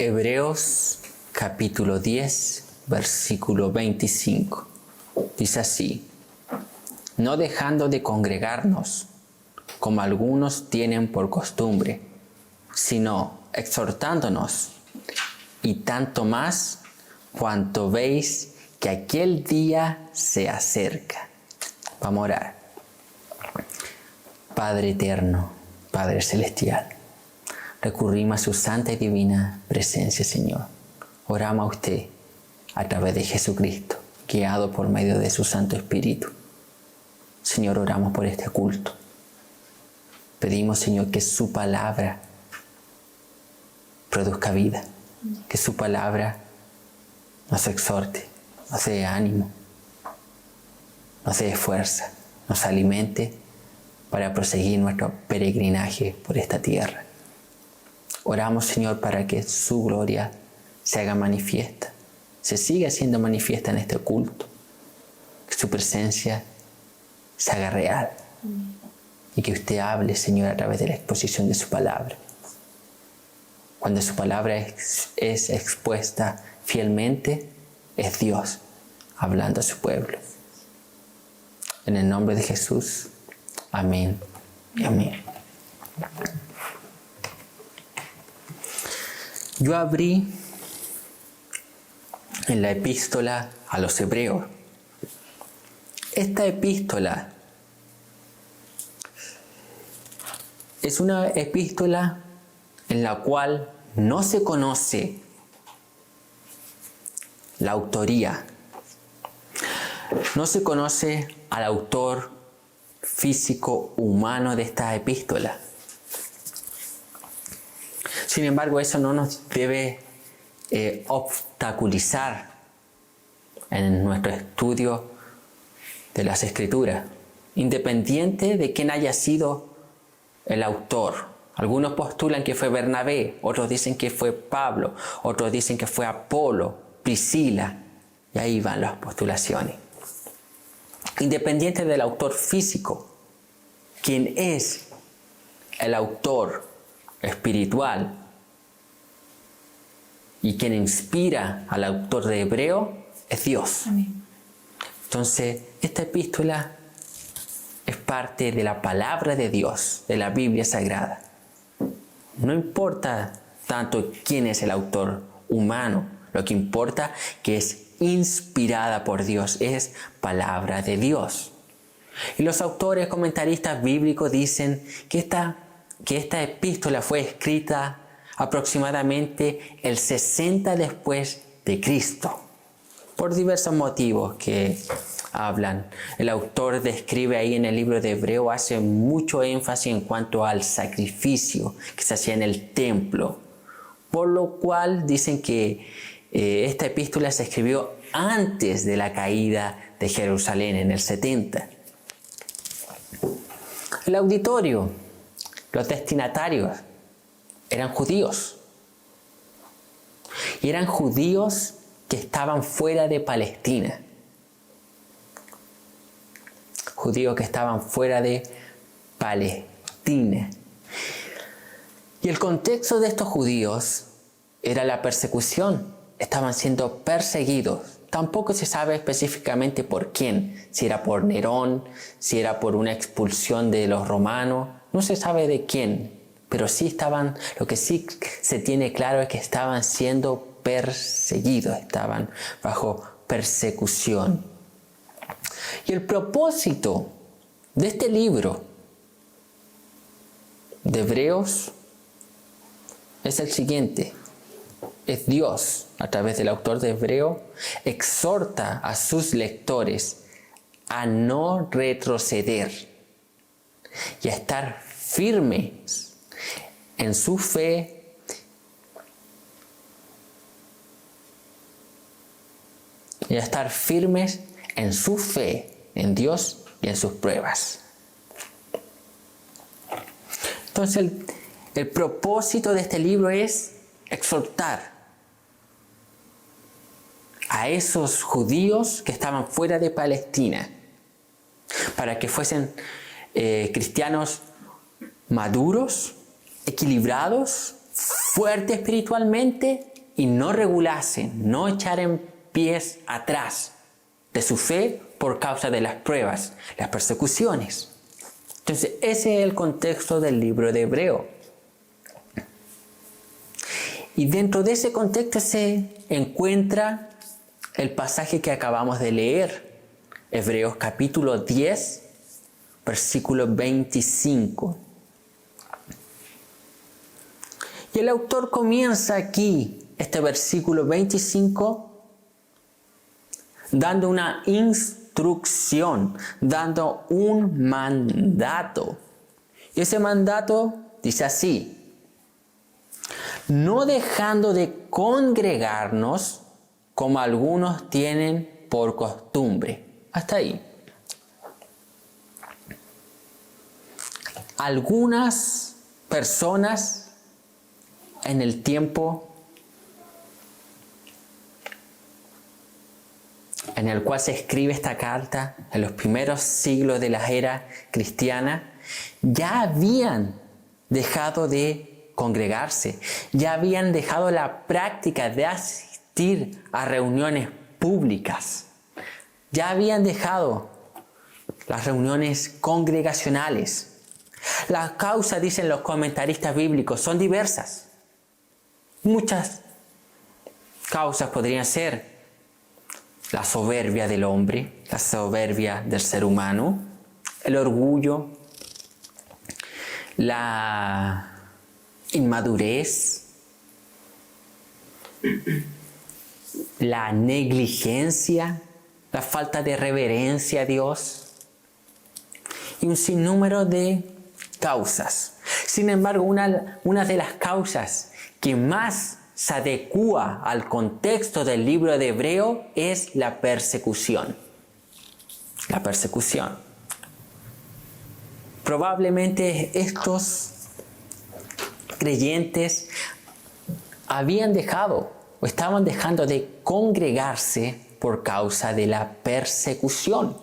Hebreos capítulo 10, versículo 25. Dice así: no dejando de congregarnos, como algunos tienen por costumbre, sino exhortándonos, y tanto más cuanto veis que aquel día se acerca. Vamos a orar. Padre eterno, Padre celestial, recurrimos a su santa y divina presencia, Señor. Oramos a usted a través de Jesucristo, guiado por medio de su Santo Espíritu. Señor, oramos por este culto. Pedimos, Señor, que su palabra produzca vida, que su palabra nos exhorte, nos dé ánimo, nos dé fuerza, nos alimente para proseguir nuestro peregrinaje por esta tierra. Oramos, Señor, para que su gloria se haga manifiesta, se siga siendo manifiesta en este culto, que su presencia se haga real y que usted hable, Señor, a través de la exposición de su palabra. Cuando su palabra es expuesta fielmente, es Dios hablando a su pueblo. En el nombre de Jesús, amén y amén. Yo abrí en la epístola a los Hebreos. Esta epístola es una epístola en la cual no se conoce la autoría, no se conoce al autor físico humano de esta epístola. Sin embargo, eso no nos debe obstaculizar en nuestro estudio de las Escrituras, independiente de quién haya sido el autor. Algunos postulan que fue Bernabé, otros dicen que fue Pablo, otros dicen que fue Apolo, Priscila, y ahí van las postulaciones. Independiente del autor físico, quien es el autor espiritual y quien inspira al autor de Hebreo es Dios. Amén. Entonces, esta epístola es parte de la palabra de Dios, de la Biblia Sagrada. No importa tanto quién es el autor humano, lo que importa que es inspirada por Dios, es palabra de Dios. Y los autores comentaristas bíblicos dicen que esta epístola fue escrita aproximadamente el 60 después de Cristo, por diversos motivos que hablan. El autor describe ahí en el libro de Hebreo, hace mucho énfasis en cuanto al sacrificio que se hacía en el templo, por lo cual dicen que esta epístola se escribió antes de la caída de Jerusalén en el 70. El auditorio, los destinatarios, eran judíos. Y eran judíos que estaban fuera de Palestina. Judíos que estaban fuera de Palestina. Y el contexto de estos judíos era la persecución. Estaban siendo perseguidos. Tampoco se sabe específicamente por quién. Si era por Nerón, si era por una expulsión de los romanos. No se sabe de quién. Pero sí estaban, lo que sí se tiene claro es que estaban siendo perseguidos. Estaban bajo persecución. Y el propósito de este libro de Hebreos es el siguiente. Es Dios, a través del autor de Hebreo, exhorta a sus lectores a no retroceder y a estar firmes en su fe y a estar firmes en su fe en Dios y en sus pruebas. Entonces el propósito de este libro es exhortar a esos judíos que estaban fuera de Palestina para que fuesen cristianos maduros, equilibrados, fuertes espiritualmente y no regulasen, no echaren pies atrás de su fe por causa de las pruebas, las persecuciones. Entonces, ese es el contexto del libro de Hebreo. Y dentro de ese contexto se encuentra el pasaje que acabamos de leer, Hebreos capítulo 10, versículo 25. Y el autor comienza aquí, este versículo 25, dando una instrucción, dando un mandato. Y ese mandato dice así: no dejando de congregarnos como algunos tienen por costumbre. Hasta ahí. Algunas personas en el tiempo en el cual se escribe esta carta, en los primeros siglos de la era cristiana, ya habían dejado de congregarse, ya habían dejado la práctica de asistir a reuniones públicas, ya habían dejado las reuniones congregacionales. Las causas, dicen los comentaristas bíblicos, son diversas. Muchas causas podrían ser la soberbia del hombre, la soberbia del ser humano, el orgullo, la inmadurez, la negligencia, la falta de reverencia a Dios y un sinnúmero de causas. Sin embargo, una de las causas que más se adecúa al contexto del libro de Hebreo es la persecución. La persecución. Probablemente estos creyentes habían dejado o estaban dejando de congregarse por causa de la persecución.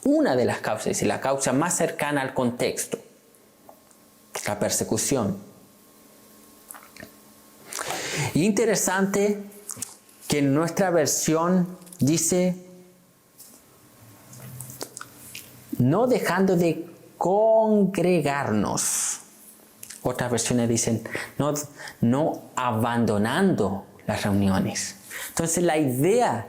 Una de las causas, y la causa más cercana al contexto, la persecución. Y interesante que en nuestra versión dice, no dejando de congregarnos. Otras versiones dicen, no abandonando las reuniones. Entonces la idea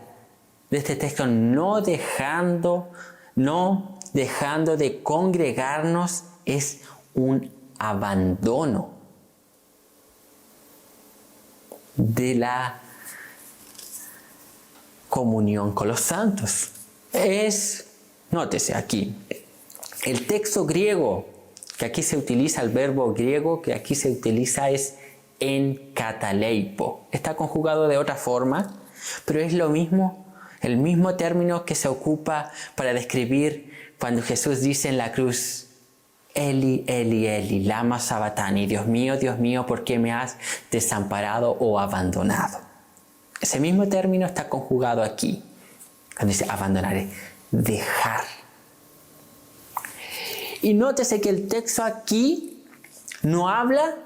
de este texto, no dejando de congregarnos, es un abandono de la comunión con los santos. Nótese aquí, el texto griego que aquí se utiliza, el verbo griego que aquí se utiliza es enkataleipo. Está conjugado de otra forma, pero es lo mismo, el mismo término que se ocupa para describir cuando Jesús dice en la cruz, Eli, Eli, Eli, lama sabachthani, Dios mío, ¿por qué me has desamparado o abandonado? Ese mismo término está conjugado aquí, cuando dice abandonar, dejar. Y nótese que el texto aquí no habla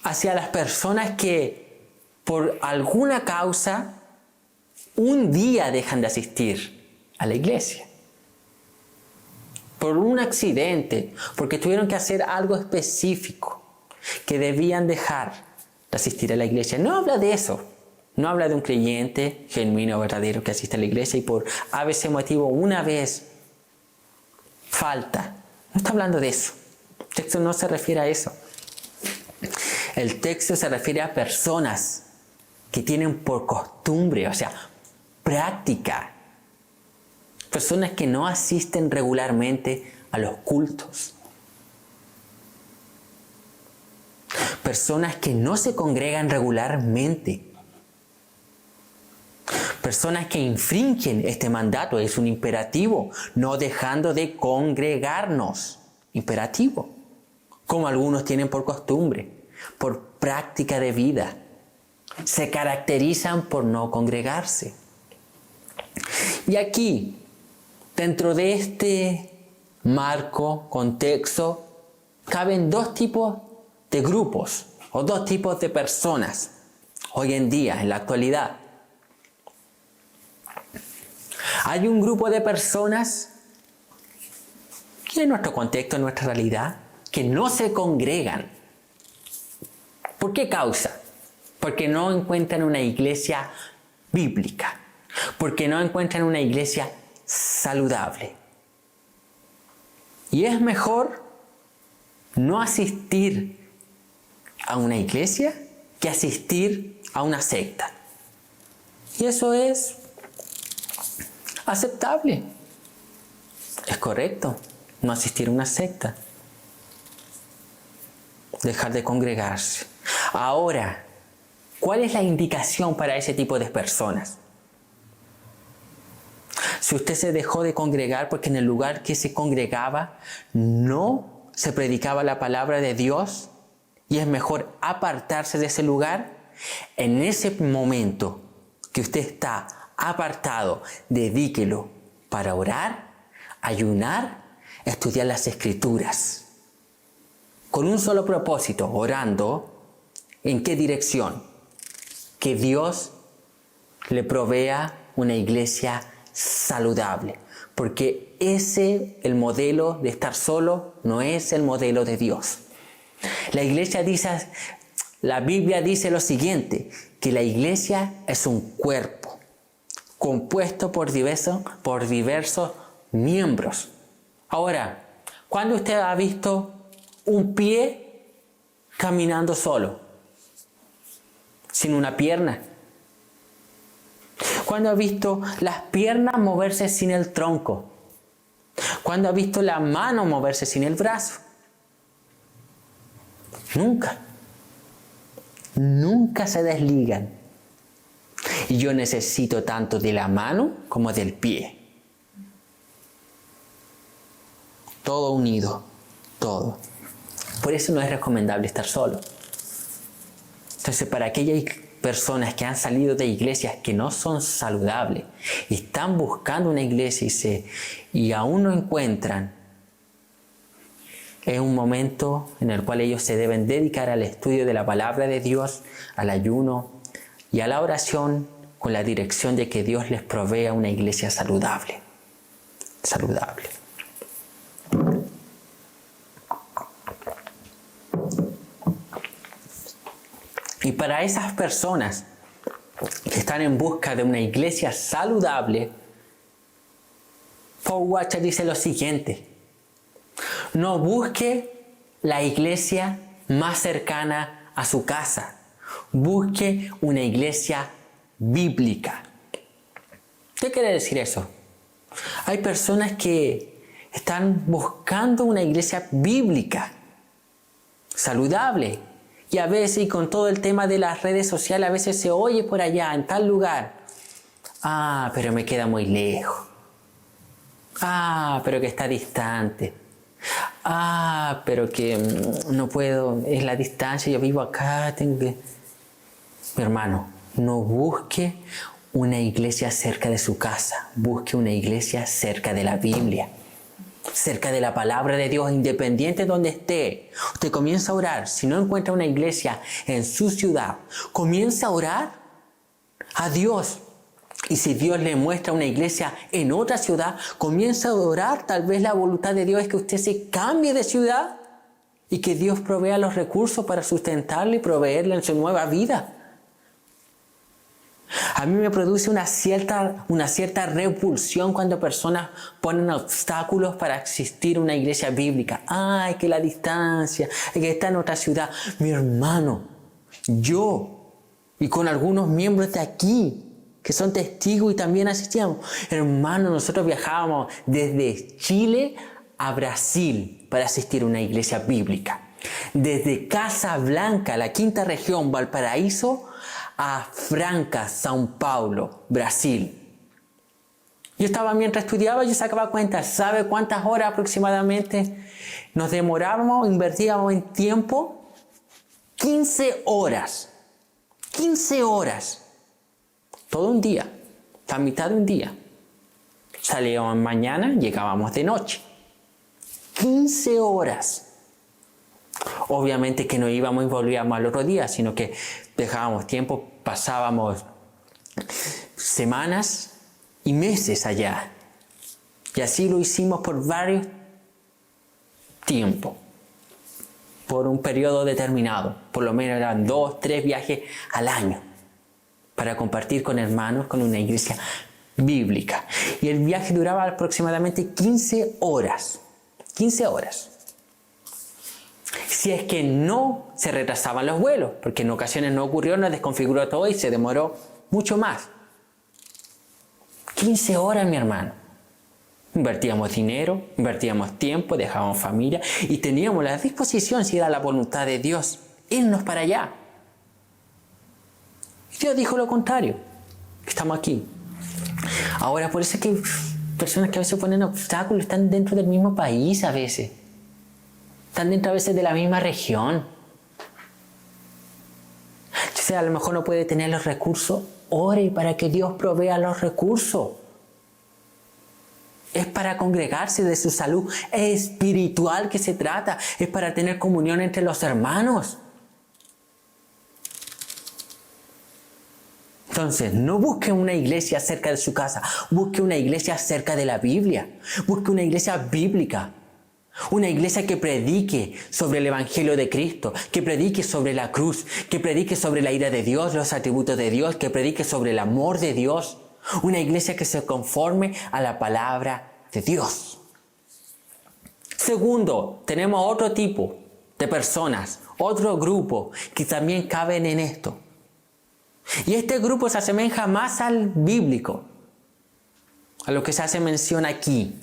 hacia las personas que por alguna causa un día dejan de asistir a la iglesia. Por un accidente, porque tuvieron que hacer algo específico, que debían dejar de asistir a la iglesia. No habla de eso. No habla de un creyente genuino, verdadero, que asiste a la iglesia y por ABC motivo una vez falta. No está hablando de eso. El texto no se refiere a eso. El texto se refiere a personas que tienen por costumbre, o sea, práctica. Personas que no asisten regularmente a los cultos. Personas que no se congregan regularmente. Personas que infringen este mandato, es un imperativo, no dejando de congregarnos. Imperativo. Como algunos tienen por costumbre, por práctica de vida. Se caracterizan por no congregarse. Y aquí, dentro de este marco, contexto, caben dos tipos de grupos o dos tipos de personas hoy en día, en la actualidad. Hay un grupo de personas que en nuestro contexto, en nuestra realidad, que no se congregan. ¿Por qué causa? Porque no encuentran una iglesia bíblica, porque no encuentran una iglesia saludable. Y es mejor no asistir a una iglesia que asistir a una secta. Y eso es aceptable. Es correcto no asistir a una secta. Dejar de congregarse. Ahora, ¿cuál es la indicación para ese tipo de personas? Si usted se dejó de congregar porque en el lugar que se congregaba no se predicaba la palabra de Dios y es mejor apartarse de ese lugar, en ese momento que usted está apartado, dedíquelo para orar, ayunar, estudiar las Escrituras. Con un solo propósito, orando, ¿en qué dirección? Que Dios le provea una iglesia saludable. Porque el modelo de estar solo, no es el modelo de Dios. La Biblia dice lo siguiente, que la iglesia es un cuerpo compuesto por diversos miembros. Ahora, ¿cuándo usted ha visto un pie caminando solo, sin una pierna? ¿Cuándo ha visto las piernas moverse sin el tronco? ¿Cuándo ha visto la mano moverse sin el brazo? Nunca. Nunca se desligan. Y yo necesito tanto de la mano como del pie. Todo unido, todo. Por eso no es recomendable estar solo. Entonces, para aquellas personas que han salido de iglesias que no son saludables y están buscando una iglesia y aún no encuentran, es un momento en el cual ellos se deben dedicar al estudio de la palabra de Dios, al ayuno y a la oración con la dirección de que Dios les provea una iglesia saludable. Saludable. Y para esas personas que están en busca de una iglesia saludable, Paul Washer dice lo siguiente: no busque la iglesia más cercana a su casa, busque una iglesia bíblica. ¿Qué quiere decir eso? Hay personas que están buscando una iglesia bíblica, saludable. Y a veces, y con todo el tema de las redes sociales, a veces se oye por allá, en tal lugar. Ah, pero me queda muy lejos. Ah, pero que está distante. Ah, pero que no puedo, es la distancia, yo vivo acá, tengo que... Mi hermano, no busque una iglesia cerca de su casa, busque una iglesia cerca de la Biblia, cerca de la palabra de Dios, independiente de donde esté. Usted comienza a orar. Si no encuentra una iglesia en su ciudad, comienza a orar a Dios. Y si Dios le muestra una iglesia en otra ciudad, comienza a orar. Tal vez la voluntad de Dios es que usted se cambie de ciudad y que Dios provea los recursos para sustentarle y proveerle en su nueva vida. A mí me produce una cierta repulsión cuando personas ponen obstáculos para asistir a una iglesia bíblica. Ay, que la distancia, que está en otra ciudad. Mi hermano, yo y con algunos miembros de aquí que son testigos y también asistíamos. Hermano, nosotros viajábamos desde Chile a Brasil para asistir a una iglesia bíblica. Desde Casablanca, la quinta región, Valparaíso, a Franca, São Paulo, Brasil. Mientras estudiaba, yo sacaba cuentas. ¿Sabe cuántas horas aproximadamente nos demorábamos, invertíamos en tiempo? 15 horas. 15 horas. Todo un día. La mitad de un día. Salíamos mañana, llegábamos de noche. 15 horas. Obviamente que no íbamos y volvíamos al otro día, sino que dejábamos tiempo pasábamos semanas y meses allá. Y así lo hicimos por varios tiempos, por un periodo determinado. Por lo menos eran 2, 3 viajes al año para compartir con hermanos, con una iglesia bíblica. Y el viaje duraba aproximadamente 15 horas. 15 horas. Si es que no se retrasaban los vuelos, porque en ocasiones no ocurrió, nos desconfiguró todo y se demoró mucho más. 15 horas, mi hermano. Invertíamos dinero, invertíamos tiempo, dejábamos familia y teníamos la disposición, si era la voluntad de Dios, irnos para allá. Y Dios dijo lo contrario. Estamos aquí. Ahora, por eso es que personas que a veces ponen obstáculos están dentro del mismo país a veces. Están dentro a veces de la misma región. O sea, a lo mejor no puede tener los recursos. Ore para que Dios provea los recursos. Es para congregarse, de su salud espiritual que se trata. Es para tener comunión entre los hermanos. Entonces, no busque una iglesia cerca de su casa. Busque una iglesia cerca de la Biblia. Busque una iglesia bíblica. Una iglesia que predique sobre el Evangelio de Cristo, que predique sobre la cruz, que predique sobre la ira de Dios, los atributos de Dios, que predique sobre el amor de Dios. Una iglesia que se conforme a la palabra de Dios. Segundo, tenemos otro tipo de personas, otro grupo que también caben en esto. Y este grupo se asemeja más al bíblico, a lo que se hace mención aquí.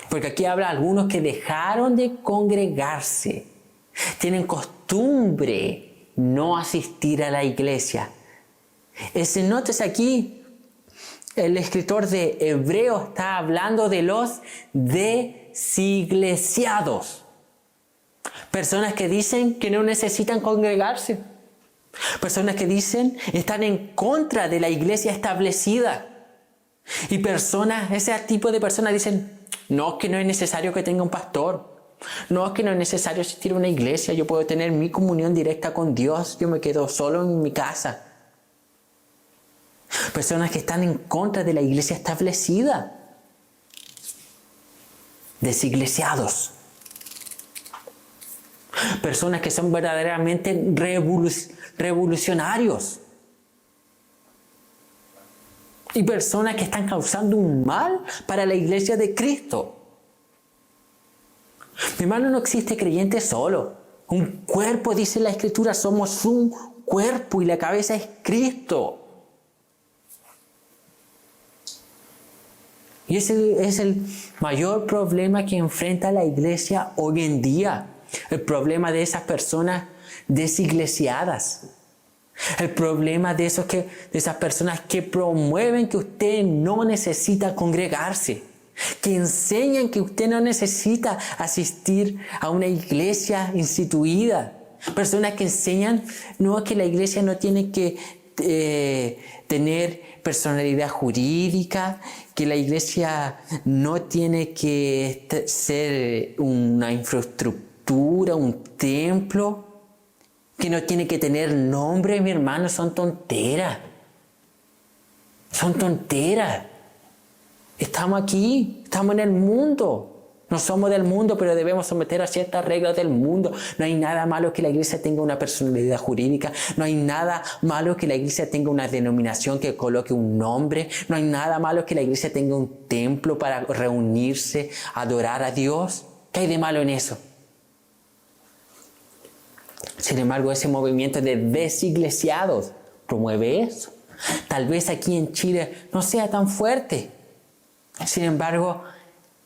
Porque aquí habla algunos que dejaron de congregarse. Tienen costumbre no asistir a la iglesia. Nótese aquí, el escritor de Hebreos está hablando de los desiglesiados. Personas que dicen que no necesitan congregarse. Personas que dicen están en contra de la iglesia establecida. Y ese tipo de personas dicen, no, es que no es necesario que tenga un pastor. No, es que no es necesario asistir a una iglesia. Yo puedo tener mi comunión directa con Dios. Yo me quedo solo en mi casa. Personas que están en contra de la iglesia establecida. Desiglesiados. Personas que son verdaderamente revolucionarios. Y personas que están causando un mal para la iglesia de Cristo. Mi hermano, no existe creyente solo. Un cuerpo, dice la Escritura, somos un cuerpo y la cabeza es Cristo. Y ese es el mayor problema que enfrenta la iglesia hoy en día. El problema de esas personas desiglesiadas. El problema de esas personas que promueven que usted no necesita congregarse, que enseñan que usted no necesita asistir a una iglesia instituida. Personas que enseñan que la iglesia no tiene que tener personalidad jurídica, que la iglesia no tiene que ser una infraestructura, un templo, que no tiene que tener nombre, mi hermano. Son tonteras. Son tonteras. Estamos aquí, estamos en el mundo. No somos del mundo, pero debemos someter a ciertas reglas del mundo. No hay nada malo que la iglesia tenga una personalidad jurídica. No hay nada malo que la iglesia tenga una denominación que coloque un nombre. No hay nada malo que la iglesia tenga un templo para reunirse, adorar a Dios. ¿Qué hay de malo en eso? Sin embargo, ese movimiento de desiglesiados promueve eso. Tal vez aquí en Chile no sea tan fuerte. Sin embargo,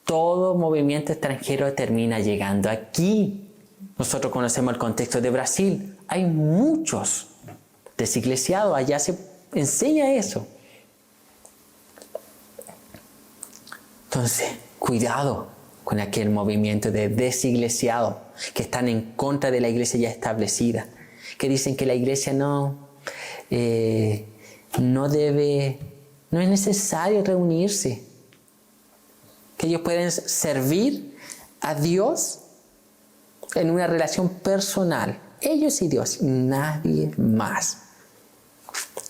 todo movimiento extranjero termina llegando aquí. Nosotros conocemos el contexto de Brasil. Hay muchos desiglesiados. Allá se enseña eso. Entonces, cuidado con aquel movimiento de desiglesiados que están en contra de la iglesia ya establecida, que dicen que la iglesia no es necesario reunirse, que ellos pueden servir a Dios en una relación personal, ellos y Dios, nadie más.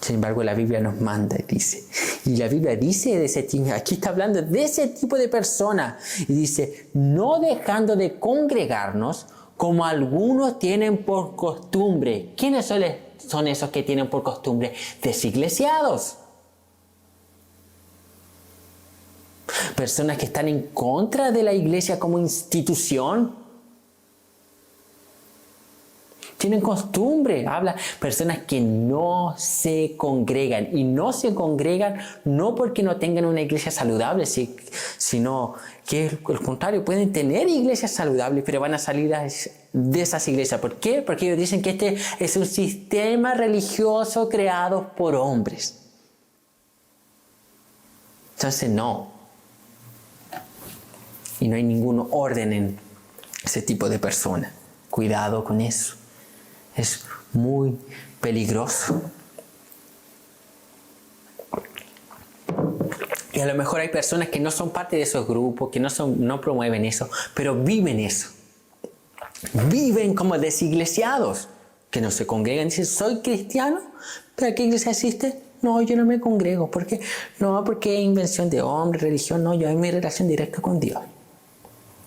Sin embargo, la Biblia nos manda y dice, y la Biblia dice de ese tipo, aquí está hablando de ese tipo de persona, y dice, no dejando de congregarnos como algunos tienen por costumbre. ¿Quiénes son esos que tienen por costumbre? Desiglesiados. Personas que están en contra de la iglesia como institución. Tienen costumbre, personas que no se congregan. Y no se congregan no porque no tengan una iglesia saludable, sino que al contrario, pueden tener iglesias saludables, pero van a salir de esas iglesias. ¿Por qué? Porque ellos dicen que este es un sistema religioso creado por hombres. Entonces no. Y no hay ningún orden en ese tipo de personas. Cuidado con eso. Es muy peligroso. Y a lo mejor hay personas que no son parte de esos grupos, que no promueven eso, pero viven eso. Viven como desiglesiados, que no se congregan. Dicen, soy cristiano, ¿pero a qué iglesia asiste? No, yo no me congrego. ¿Por qué? No, porque es invención de hombre, religión. No, yo hay mi relación directa con Dios.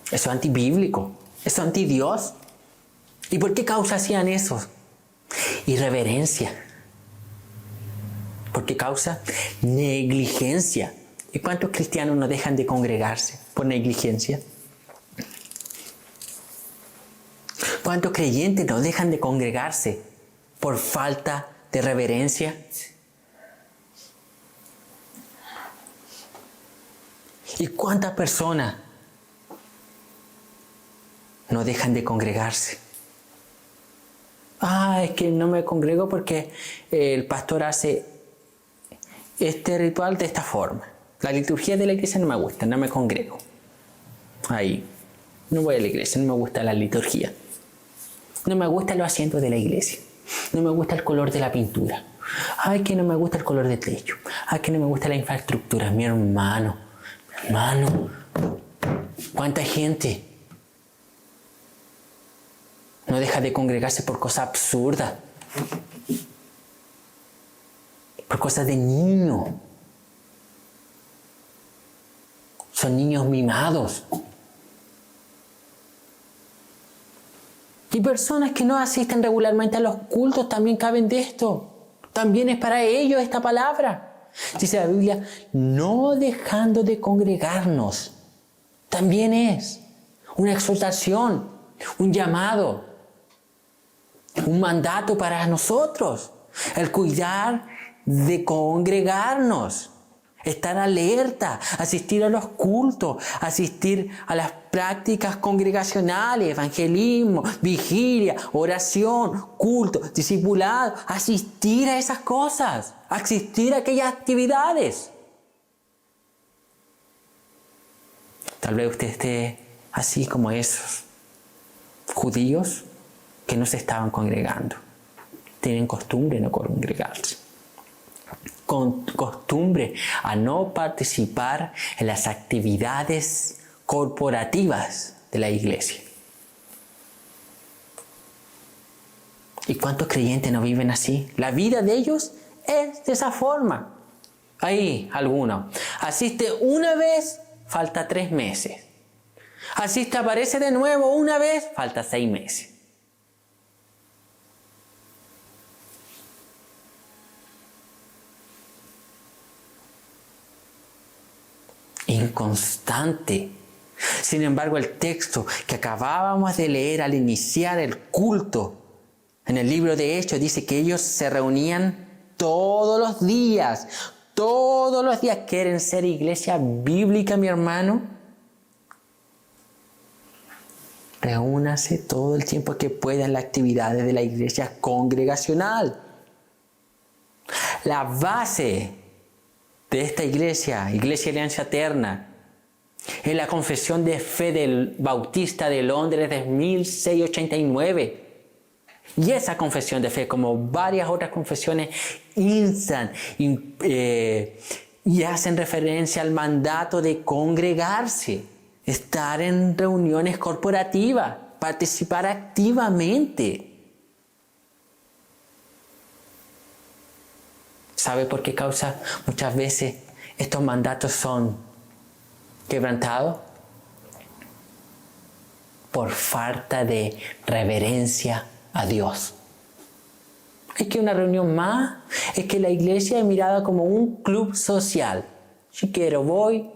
Eso es antibíblico. Eso es antidios. ¿Y por qué causa hacían eso? Irreverencia. ¿Por qué causa? Negligencia. ¿Y cuántos cristianos no dejan de congregarse por negligencia? ¿Cuántos creyentes no dejan de congregarse por falta de reverencia? ¿Y cuántas personas no dejan de congregarse? Es que no me congrego porque el pastor hace este ritual de esta forma. La liturgia de la iglesia no me gusta, no me congrego. Ahí, no voy a la iglesia, no me gusta la liturgia. No me gusta los asientos de la iglesia. No me gusta el color de la pintura. Que no me gusta el color del techo. Que no me gusta la infraestructura. Mi hermano, ¿cuánta gente no deja de congregarse por cosas absurdas? Por cosas de niños. Son niños mimados. Y personas que no asisten regularmente a los cultos también caben de esto. También es para ellos esta palabra. Dice la Biblia, no dejando de congregarnos. También es una exhortación, un llamado, un mandato para nosotros. El cuidar de congregarnos. Estar alerta, asistir a los cultos, asistir a las prácticas congregacionales, evangelismo, vigilia, oración, culto, discipulado, asistir a esas cosas, asistir a aquellas actividades. Tal vez usted esté así como esos judíos que no se estaban congregando. Tienen costumbre de no congregarse. Con costumbre a no participar en las actividades corporativas de la iglesia. ¿Y cuántos creyentes no viven así? La vida de ellos es de esa forma. Ahí, algunos. Asiste una vez, falta 3 meses. Asiste, aparece de nuevo una vez, falta 6 meses. Inconstante. Sin embargo, el texto que acabábamos de leer al iniciar el culto en el libro de Hechos dice que ellos se reunían todos los días. Todos los días. ¿Quieren ser iglesia bíblica, mi hermano? Reúnase todo el tiempo que pueda en las actividades de la iglesia congregacional. La base de esta iglesia Alianza Eterna, es la confesión de fe del Bautista de Londres de 1689. Y esa confesión de fe, como varias otras confesiones, instan y hacen referencia al mandato de congregarse, estar en reuniones corporativas, participar activamente. ¿Sabe por qué causa muchas veces estos mandatos son quebrantados? Por falta de reverencia a Dios. Es que una reunión más, es que la iglesia es mirada como un club social. Si quiero, voy.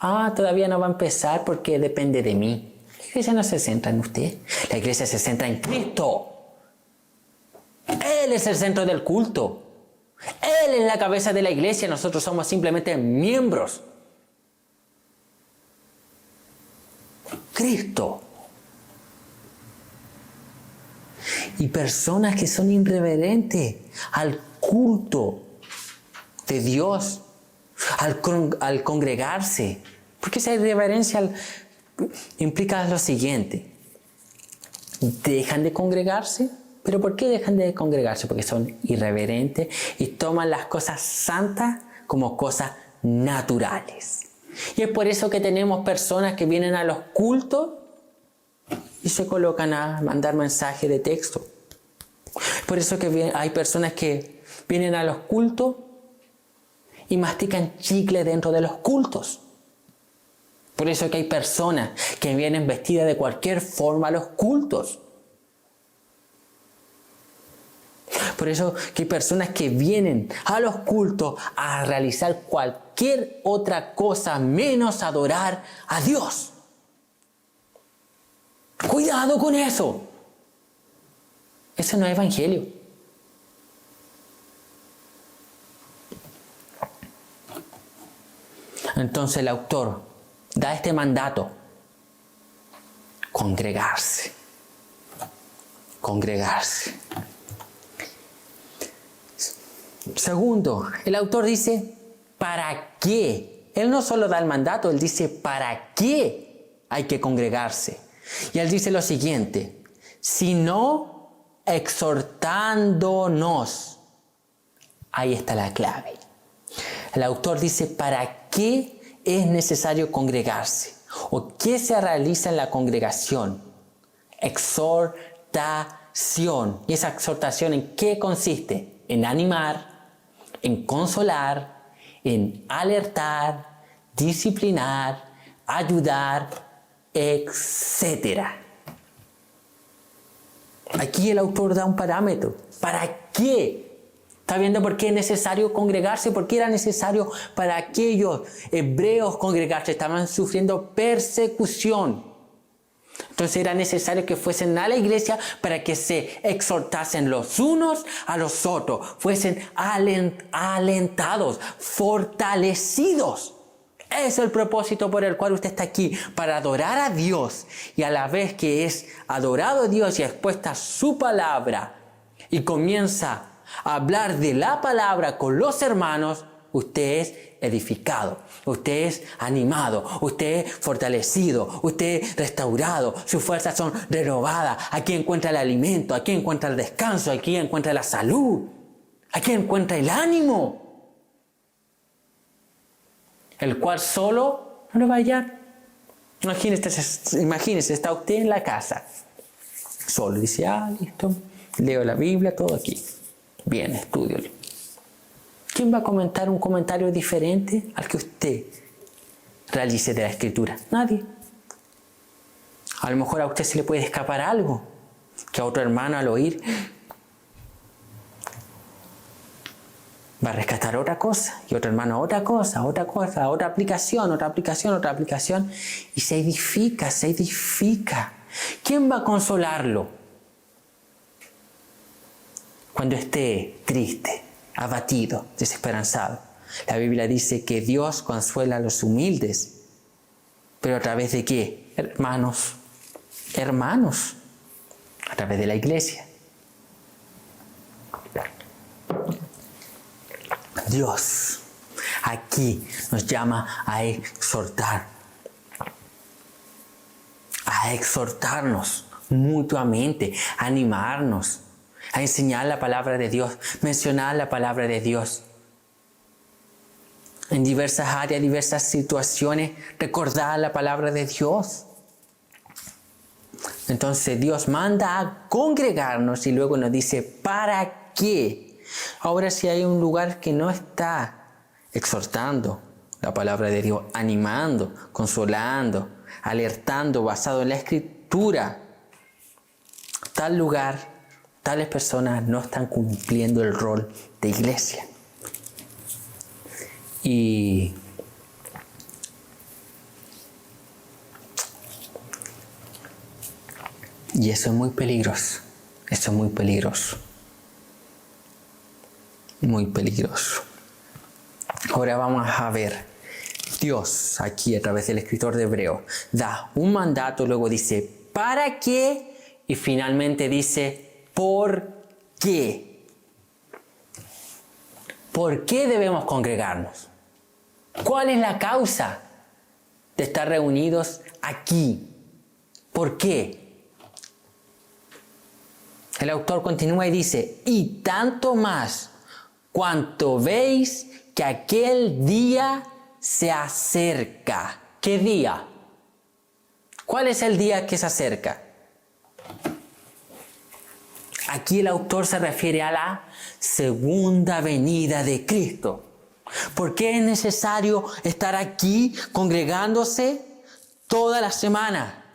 Todavía no va a empezar porque depende de mí. La iglesia no se centra en usted. La iglesia se centra en Cristo. Él es el centro del culto. Él es la cabeza de la iglesia. Nosotros somos simplemente miembros. Cristo. Y personas que son irreverentes al culto de Dios, al congregarse. Porque esa irreverencia implica lo siguiente. Dejan de congregarse. ¿Pero por qué dejan de congregarse? Porque son irreverentes y toman las cosas santas como cosas naturales. Y es por eso que tenemos personas que vienen a los cultos y se colocan a mandar mensajes de texto. Por eso que hay personas que vienen a los cultos y mastican chicle dentro de los cultos. Por eso que hay personas que vienen vestidas de cualquier forma a los cultos. Por eso que hay personas que vienen a los cultos a realizar cualquier otra cosa menos adorar a Dios. Cuidado con eso. Eso no es evangelio. Entonces el autor da este mandato. Congregarse. Congregarse. Segundo, el autor dice, ¿para qué? Él no solo da el mandato, él dice, ¿para qué hay que congregarse? Y él dice lo siguiente, sino exhortándonos. Ahí está la clave. El autor dice, ¿para qué es necesario congregarse? ¿O qué se realiza en la congregación? Exhortación. ¿Y esa exhortación en qué consiste? En animar, en consolar, en alertar, disciplinar, ayudar, etc. Aquí el autor da un parámetro. ¿Para qué? ¿Está viendo por qué es necesario congregarse? ¿Por qué era necesario para aquellos hebreos congregarse? Estaban sufriendo persecución. Entonces era necesario que fuesen a la iglesia para que se exhortasen los unos a los otros, fuesen alentados, fortalecidos. Ese es el propósito por el cual usted está aquí, para adorar a Dios. Y a la vez que es adorado a Dios y expuesta su palabra y comienza a hablar de la palabra con los hermanos, usted es edificado, usted es animado, usted es fortalecido, usted es restaurado, sus fuerzas son renovadas. Aquí encuentra el alimento, aquí encuentra el descanso, aquí encuentra la salud, aquí encuentra el ánimo, el cual solo no lo va a hallar. Imagínese, está usted en la casa, solo dice, listo, leo la Biblia, todo aquí, bien, estudio. ¿Quién va a comentar un comentario diferente al que usted realice de la Escritura? Nadie. A lo mejor a usted se le puede escapar algo, que a otro hermano al oír va a rescatar otra cosa, y otro hermano otra cosa, otra aplicación, y se edifica. ¿Quién va a consolarlo cuando esté triste, abatido, desesperanzado? La Biblia dice que Dios consuela a los humildes. ¿Pero a través de qué? Hermanos, a través de la iglesia. Dios aquí nos llama a exhortarnos mutuamente, a animarnos, a enseñar la palabra de Dios, mencionar la palabra de Dios. En diversas áreas, diversas situaciones, recordar la palabra de Dios. Entonces Dios manda a congregarnos y luego nos dice, ¿para qué? Ahora, si hay un lugar que no está exhortando la palabra de Dios, animando, consolando, alertando, basado en la Escritura, tal lugar, tales personas no están cumpliendo el rol de iglesia. Y eso es muy peligroso. Eso es muy peligroso. Muy peligroso. Ahora vamos a ver. Dios, aquí a través del escritor de Hebreo, da un mandato, luego dice, ¿para qué? Y finalmente dice, ¿por qué? ¿Por qué debemos congregarnos? ¿Cuál es la causa de estar reunidos aquí? ¿Por qué? El autor continúa y dice, y tanto más cuanto veis que aquel día se acerca. ¿Qué día? ¿Cuál es el día que se acerca? Aquí el autor se refiere a la segunda venida de Cristo. ¿Por qué es necesario estar aquí congregándose toda la semana?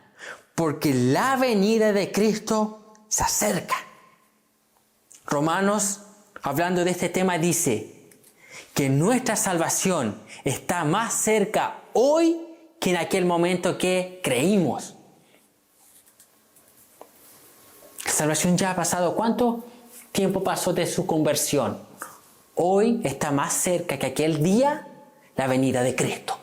Porque la venida de Cristo se acerca. Romanos, hablando de este tema, dice que nuestra salvación está más cerca hoy que en aquel momento que creímos. La salvación ya ha pasado. ¿Cuánto tiempo pasó de su conversión? Hoy está más cerca que aquel día la venida de Cristo.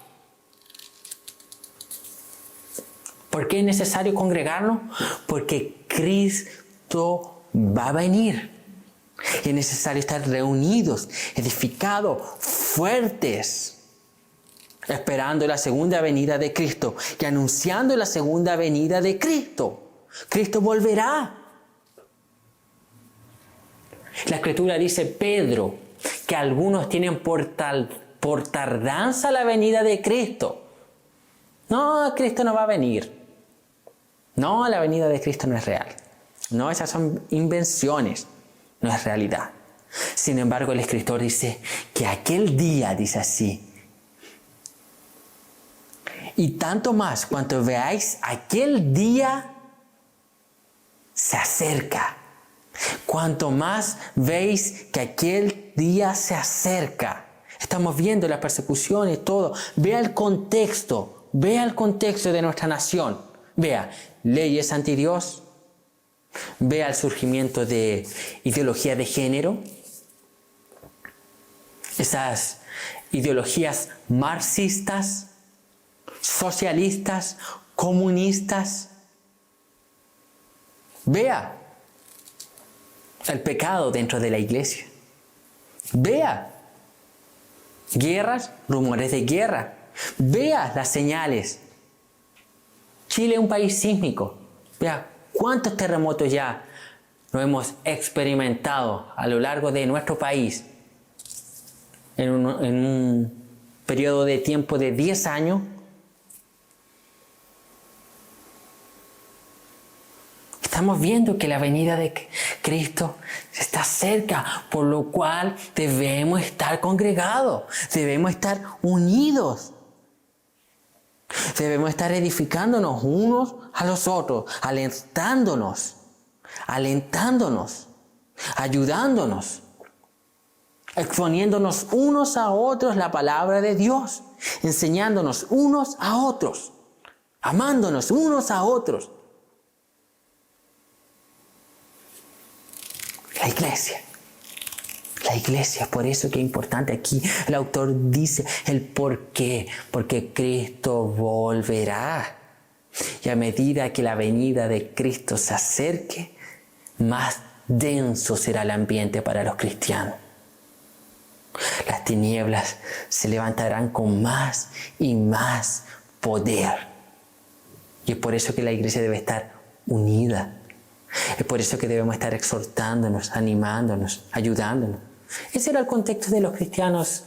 ¿Por qué es necesario congregarnos? Porque Cristo va a venir. Y es necesario estar reunidos, edificados, fuertes, esperando la segunda venida de Cristo y anunciando la segunda venida de Cristo. Cristo volverá. La Escritura dice, Pedro, que algunos tienen por tardanza la venida de Cristo. No, Cristo no va a venir. No, la venida de Cristo no es real. No, esas son invenciones. No es realidad. Sin embargo, el escritor dice que aquel día, dice así, y tanto más cuanto veáis aquel día se acerca. Cuanto más veis que aquel día se acerca. Estamos viendo la persecución y todo. Vea el contexto de nuestra nación. Vea, leyes anti Dios. Vea el surgimiento de ideología de género. Esas ideologías marxistas, socialistas, comunistas. Vea el pecado dentro de la iglesia. Vea guerras, rumores de guerra. Vea las señales. Chile es un país sísmico. Vea cuántos terremotos ya no hemos experimentado a lo largo de nuestro país en un periodo de tiempo de 10 años. Estamos viendo que la venida de Cristo está cerca, por lo cual debemos estar congregados, debemos estar unidos. Debemos estar edificándonos unos a los otros, alentándonos, ayudándonos, exponiéndonos unos a otros la palabra de Dios, enseñándonos unos a otros, amándonos unos a otros. La iglesia, por eso que es importante aquí. El autor dice el por qué. Porque Cristo volverá. Y a medida que la venida de Cristo se acerque, más denso será el ambiente para los cristianos. Las tinieblas se levantarán con más y más poder. Y es por eso que la iglesia debe estar unida. Es por eso que debemos estar exhortándonos, animándonos, ayudándonos. Ese era el contexto de los cristianos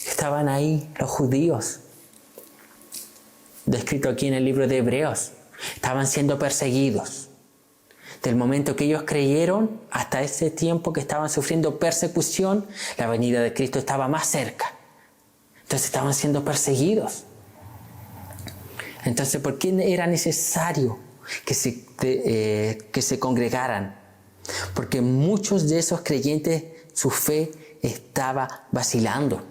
que estaban ahí, los judíos. Descrito aquí en el libro de Hebreos. Estaban siendo perseguidos. del momento que ellos creyeron hasta ese tiempo que estaban sufriendo persecución, la venida de Cristo estaba más cerca. Entonces estaban siendo perseguidos. Entonces, ¿por qué era necesario que se congregaran? Porque muchos de esos creyentes, su fe estaba vacilando.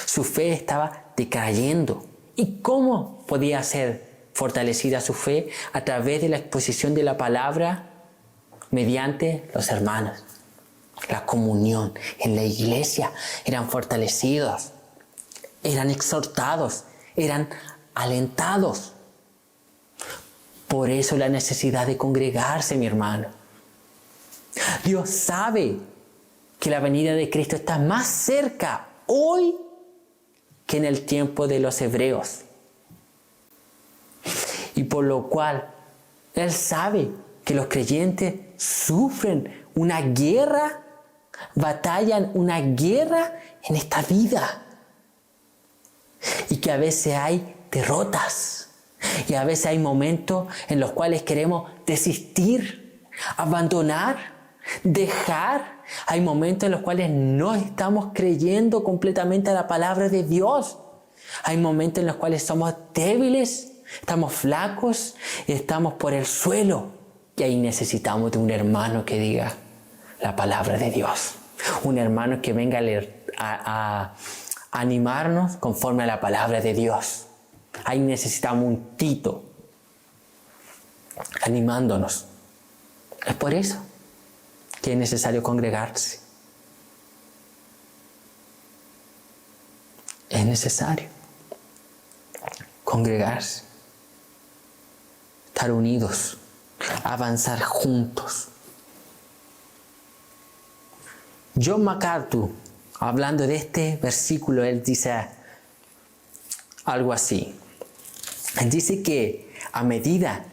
Su fe estaba decayendo. ¿Y cómo podía ser fortalecida su fe? A través de la exposición de la palabra mediante los hermanos. La comunión en la iglesia. Eran fortalecidos, eran exhortados, eran alentados. Por eso la necesidad de congregarse, mi hermano. Dios sabe que la venida de Cristo está más cerca hoy que en el tiempo de los hebreos. Y por lo cual Él sabe que los creyentes sufren una guerra, batallan una guerra en esta vida. Y que a veces hay derrotas. Y a veces hay momentos en los cuales queremos desistir, abandonar, dejar. Hay momentos en los cuales no estamos creyendo completamente a la palabra de Dios. Hay momentos en los cuales somos débiles, estamos flacos, estamos por el suelo. Y ahí necesitamos de un hermano que diga la palabra de Dios. Un hermano que venga a animarnos conforme a la palabra de Dios. Ahí necesitamos un Tito animándonos. Es por eso que es necesario congregarse. Es necesario congregarse, estar unidos, avanzar juntos. John MacArthur, hablando de este versículo, él dice algo así. Él dice que a medida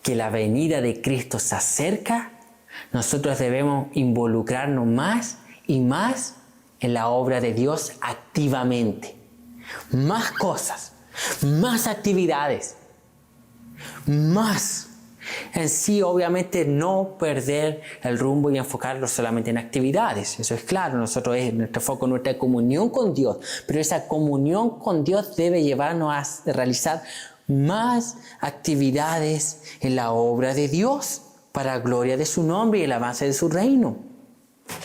que la venida de Cristo se acerca, nosotros debemos involucrarnos más y más en la obra de Dios activamente. Más cosas, más actividades, más. En sí, obviamente, no perder el rumbo y enfocarlo solamente en actividades. Eso es claro, nuestro foco, nuestra comunión con Dios. Pero esa comunión con Dios debe llevarnos a realizar más actividades en la obra de Dios para la gloria de su nombre y el avance de su reino.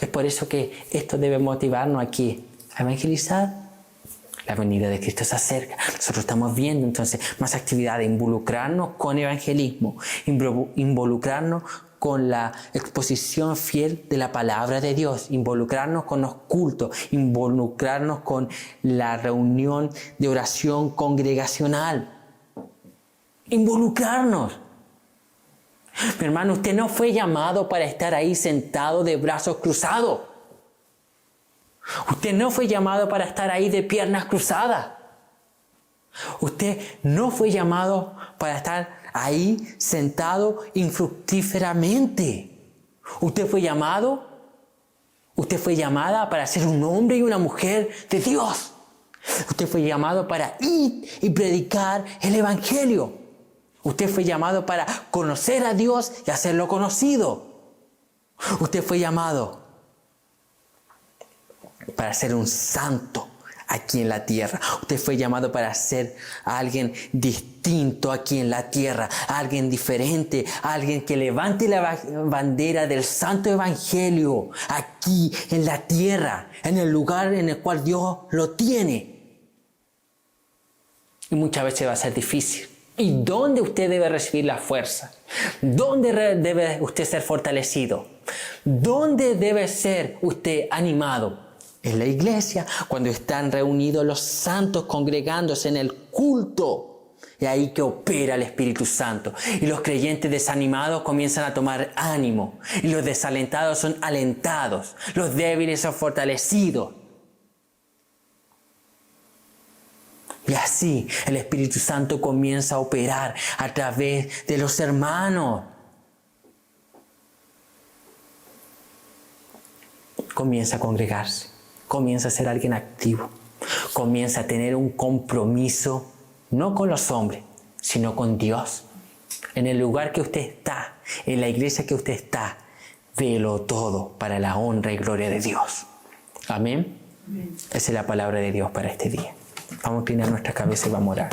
Es por eso que esto debe motivarnos aquí a evangelizar. La venida de Cristo se acerca. Nosotros estamos viendo entonces más actividades, involucrarnos con evangelismo, involucrarnos con la exposición fiel de la palabra de Dios, involucrarnos con los cultos, involucrarnos con la reunión de oración congregacional. Involucrarnos. Mi hermano, usted no fue llamado para estar ahí sentado de brazos cruzados. Usted no fue llamado para estar ahí de piernas cruzadas. Usted no fue llamado para estar ahí sentado infructíferamente. Usted fue llamada para ser un hombre y una mujer de Dios. Usted fue llamado para ir y predicar el Evangelio. Usted fue llamado para conocer a Dios y hacerlo conocido. Usted fue llamado para ser un santo aquí en la tierra. Usted fue llamado para ser alguien distinto aquí en la tierra, alguien diferente, alguien que levante la bandera del santo evangelio aquí en la tierra, en el lugar en el cual Dios lo tiene. Y muchas veces va a ser difícil. ¿Y dónde usted debe recibir la fuerza? ¿Dónde debe usted ser fortalecido? ¿Dónde debe ser usted animado? En la iglesia, cuando están reunidos los santos congregándose en el culto. Y ahí que opera el Espíritu Santo. Y los creyentes desanimados comienzan a tomar ánimo. Y los desalentados son alentados. Los débiles son fortalecidos. Y así el Espíritu Santo comienza a operar a través de los hermanos. Comienza a congregarse. Comienza a ser alguien activo. Comienza a tener un compromiso, no con los hombres, sino con Dios. en el lugar que usted está, en la iglesia que usted está, véelo todo para la honra y gloria de Dios. Amén. Esa es la palabra de Dios para este día. Vamos a inclinar nuestra cabeza y vamos a orar.